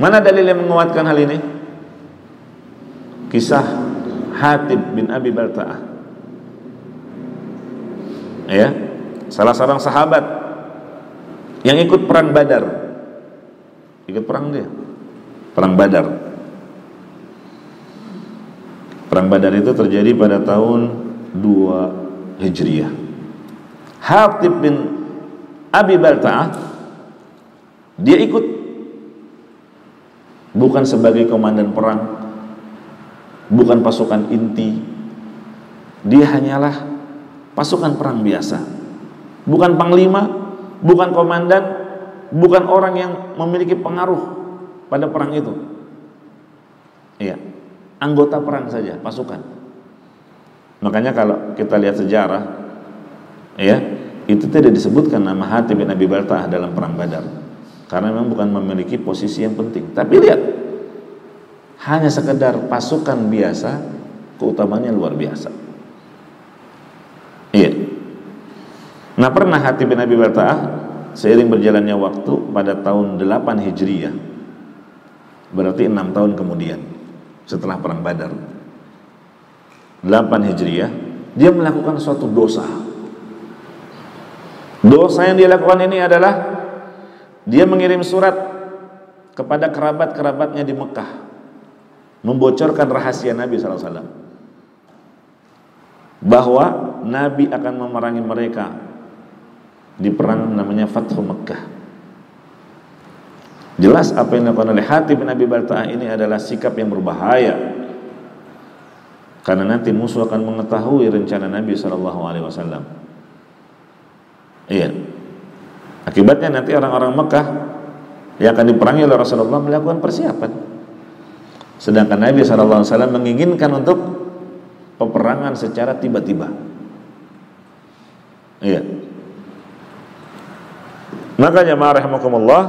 Mana dalil yang menguatkan hal ini? Kisah Hatib bin Abi Balta'ah, ya, salah seorang sahabat yang ikut perang Badar. Ikut perang dia, perang Badar. Perang Badar itu terjadi pada tahun 2 Hijriah. Hatib bin Abi Balta'ah, dia ikut bukan sebagai komandan perang, bukan pasukan inti. Dia hanyalah pasukan perang biasa, bukan panglima, bukan komandan, bukan orang yang memiliki pengaruh pada perang itu. Iya, anggota perang saja, pasukan. Makanya kalau kita lihat sejarah, ya, itu tidak disebutkan nama Hatib bin Abi Balta'ah dalam perang Badar, karena memang bukan memiliki posisi yang penting. Tapi lihat, hanya sekedar pasukan biasa, keutamaannya luar biasa. Iya. Nah, pernah Hatib bin Abi Balta'ah seiring berjalannya waktu pada tahun 8 Hijriah, berarti 6 tahun kemudian setelah perang Badar, 8 Hijriah, dia melakukan suatu dosa. Dosa yang dia lakukan ini adalah dia mengirim surat kepada kerabat-kerabatnya di Mekah, membocorkan rahasia Nabi SAW, bahwa Nabi akan memerangi mereka di perang namanya Fathu Mekah. Jelas apa yang dilakukan oleh Hatib bin Abi Balta'ah ini adalah sikap yang berbahaya, karena nanti musuh akan mengetahui rencana Nabi SAW. Iya. Akibatnya nanti orang-orang Mekah yang akan diperangi oleh Rasulullah melakukan persiapan, sedangkan Nabi SAW menginginkan untuk peperangan secara tiba-tiba. Iya. Maka jamaah rahimakumullah,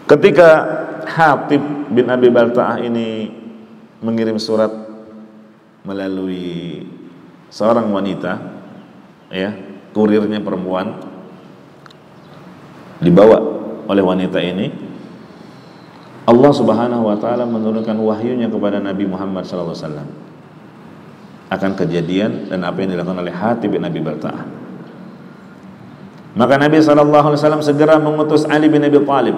ketika Hatib bin Abi Balta'ah ini mengirim surat melalui seorang wanita, ya, kurirnya perempuan, dibawa oleh wanita ini, Allah Subhanahu wa taala menurunkan wahyunya kepada Nabi Muhammad SAW akan kejadian dan apa yang dilakukan oleh Hatib bin Abi Balta'ah. Maka Nabi SAW segera mengutus Ali bin Abi Thalib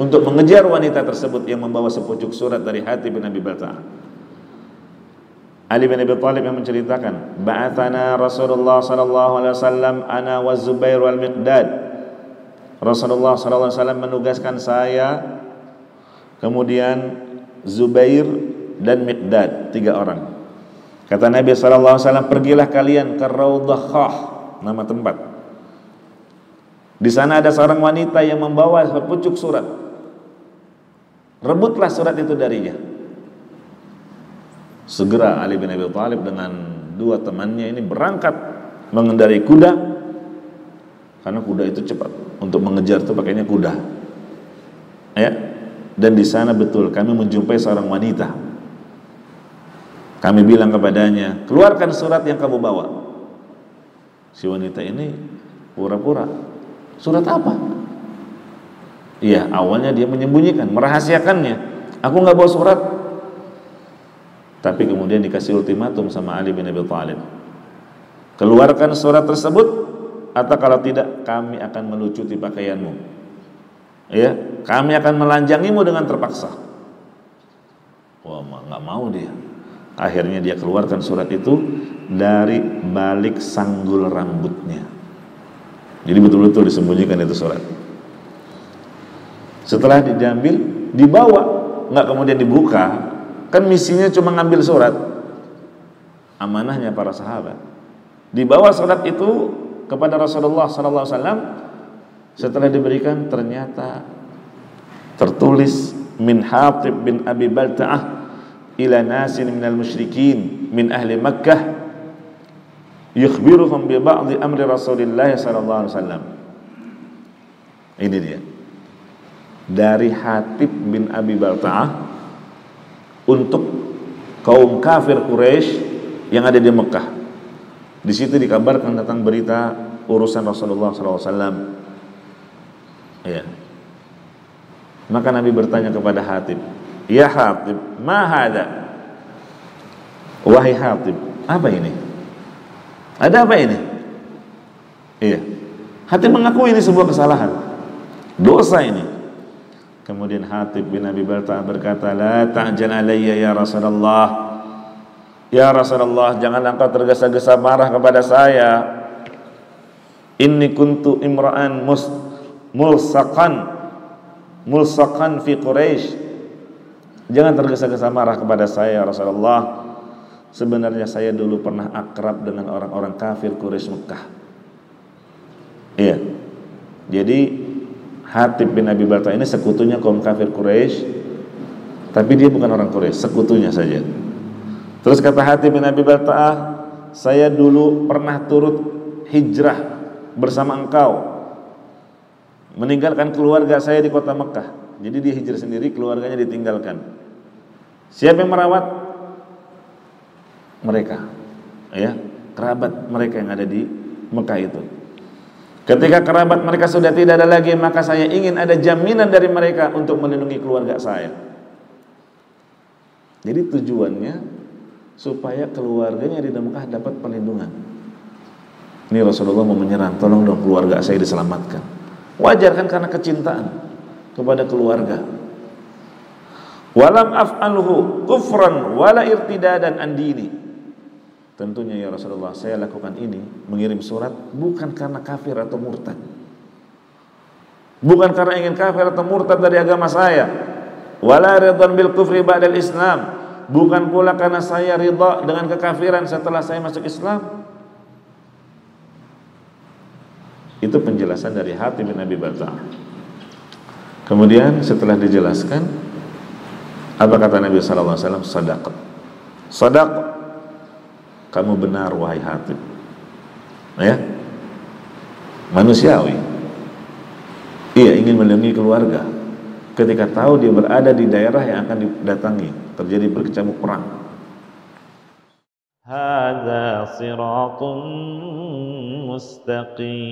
untuk mengejar wanita tersebut yang membawa sepucuk surat dari Hatib bin Abi Balta'ah. Ali bin Abi Thalib yang menceritakan, ba'athana Rasulullah SAW ana wa Zubair wal Miqdad. Rasulullah SAW menugaskan saya, kemudian Zubair dan Miqdad, 3 orang. Kata Nabi SAW, pergilah kalian ke Raudhah Khah, nama tempat. Di sana ada seorang wanita yang membawa sepucuk surat. Rebutlah surat itu darinya. Segera Ali bin Abi Thalib dengan 2 temannya ini berangkat mengendarai kuda, karena kuda itu cepat. Untuk mengejar itu pakainya kuda. Ya. Dan di sana betul kami menjumpai seorang wanita. Kami bilang kepadanya, keluarkan surat yang kamu bawa. Si wanita ini pura-pura, surat apa? Iya, awalnya dia menyembunyikan, merahasiakannya. Aku nggak bawa surat. Tapi kemudian dikasih ultimatum sama Ali bin Abi Thalib, keluarkan surat tersebut, atau kalau tidak kami akan melucuti pakaianmu. Ya, kami akan melanjangimu dengan terpaksa. Wah, nggak mau dia. Akhirnya dia keluarkan surat itu dari balik sanggul rambutnya. Jadi betul-betul disembunyikan itu surat. Setelah diambil, dibawa, nggak kemudian dibuka. Kan misinya cuma ngambil surat, amanahnya para sahabat. Dibawa surat itu kepada Rasulullah SAW. Setelah diberikan, ternyata tertulis min Hatib bin Abi Balta'ah ila nasin minal musyrikin min ahli Makkah yukhbiruhum bi ba'di amri Rasulillah SAW. Ini dia, dari Hatib bin Abi Balta'ah untuk kaum kafir Quraisy yang ada di Mekah. Di situ dikabarkan tentang berita urusan Rasulullah SAW. Ya. Maka Nabi bertanya kepada Hatib, "Ya Hatib, ma hada?" Wahai Hatib, apa ini? Ada apa ini? Iya. Hatib mengaku ini sebuah kesalahan, dosa ini. Kemudian Hatib bin Abi Balta'ah berkata, "La ta'jal alayya ya Rasulullah. Ya Rasulullah, jangan engkau tergesa-gesa marah kepada saya. Inni kuntu imra'an mulsaqan fi Quraisy." Jangan tergesa-gesa marah kepada saya ya Rasulullah. Sebenarnya saya dulu pernah akrab dengan orang-orang kafir Quraisy Mekah. Iya. Jadi Hatib bin Abi Balta'ah ini sekutunya kaum kafir Quraisy, tapi dia bukan orang Quraisy, sekutunya saja. Terus kata Hatib bin Abi Balta'ah, "Saya dulu pernah turut hijrah bersama engkau, meninggalkan keluarga saya di kota Mekah." Jadi dia hijrah sendiri, keluarganya ditinggalkan. Siapa yang merawat mereka? Ya, kerabat mereka yang ada di Mekah itu. Ketika kerabat mereka sudah tidak ada lagi, maka saya ingin ada jaminan dari mereka untuk melindungi keluarga saya. Jadi tujuannya supaya keluarganya di Mekah dapat perlindungan. Ini Rasulullah mau menyerang, tolong dong keluarga saya diselamatkan. Wajar kan, karena kecintaan kepada keluarga. Walam af'alhu kufran wala irtidadan an dini. Tentunya ya Rasulullah, saya lakukan ini, mengirim surat, bukan karena kafir atau murtad, bukan karena ingin kafir atau murtad dari agama saya. Wala ridwan bil kufri ba'dal Islam, bukan pula karena saya ridha dengan kekafiran setelah saya masuk Islam. Itu penjelasan dari Hatib bin Abi Balta'ah. Kemudian setelah dijelaskan, apa kata Nabi sallallahu alaihi wasallam? Sadaq, kamu benar wahai Hatib. Ya, manusiawi. Ia ingin melindungi keluarga ketika tahu dia berada di daerah yang akan didatangi, terjadi berkecamuk perang. Hadza siratun mustaqim.